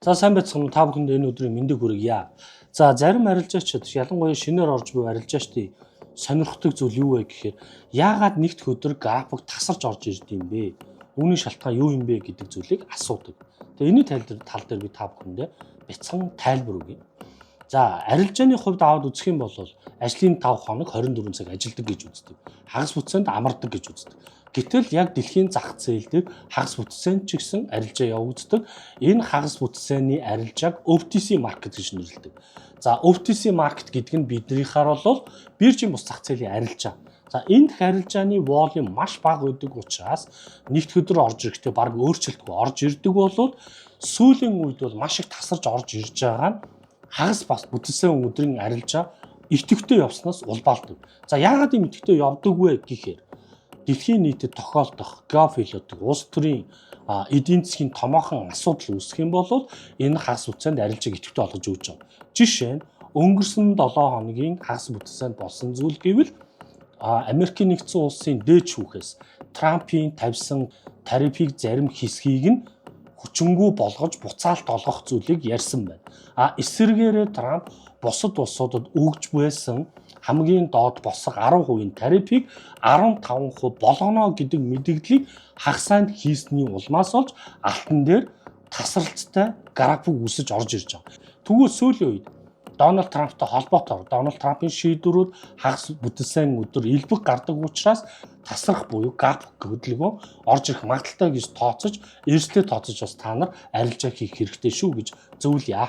За сайн байцгаана уу, та бүхэнд энэ өдрийн мэндийг хүргье. За зарим арилжаачид ялангуяа шинээр орж буй арилжаачдын сонирхдаг зүйл юу вэ гэхээр яагаад нэгд өдөр график тасарч орж ирд юм бэ? Үүний шалтгаан юу юм бэ гэдэг зүйлийг асуудаг. Тэгээ энэ тал дээр би та бүхэндээ бяцхан тайлбар өгье. За арилжааны хувьд аваад үзэх юм бол ажлын 5 хоног 24 цаг ажилладаг гэж үздэг. Хагас бүтцээнд амардаг гэж үздэг. Гэтэл яг дэлхийн зах зээл дээр хагас бүтцээнд ч гэсэн арилжаа явагддаг. Энэ хагас бүтцээний арилжааг OTC market гэж нэрлэдэг. За OTC market гэдэг нь биднийхаар бол биржийн бус зах зээлийн арилжаа. За энэ арилжааны волюм маш бага байдаг учраас нэгд өдөр орж ирэхдээ баг өөрчлөлтгүй орж ирдэг болоод сүүлийн үед бол маш их тасарч орж ирж байгаа нь хагас бас бүтцийн өдрийн арилжаа идэвхтэй явснаас улбаалдаг. За яагаад ийм идэвхтэй явдаг вэ гэхээр дэлхийн нийтэд тохиолдох геополитик улс төрийн эдийн засгийн томоохон асуудал үүсэх юм бол энэ хагас бүтцээнд арилжааг идэвхтэй болгож өгч байгаа. Жишээ нь өнгөрсөн 7 хоногийн хагас бүтцээнд болсон зүйл гэвэл Америкийн нэгдсэн улсын дээд шүүхээс Трампын тавьсан тарифыг зарим хэсгийг нь хүчингү болгож буцаалт олгох зүйлийг ярьсан байна. Эсвэргээрээ Трамп бусад улсуудад өгж байсан хамгийн доод босго 10% тарифыг 15% болгоно гэдэг мэдээллийг хагасанд хийсний улмаас олж алтан дээр тасралттай график үсэж орж ирж байгаа. Тэгвэл сүүлийн үед Дональд Трамптай холбоотойгоор Дональд Трампын шийдвэрүүд хагас бүтцийн өдөр илбэг гардаг учраас тасрах буюу график хөдөлгөөн орж ирэх магадaltaй гэж тооцож, эрсдэлтэй тооцож бас та нар арилжаа хийх хэрэгтэй шүү гэж зөвлөе.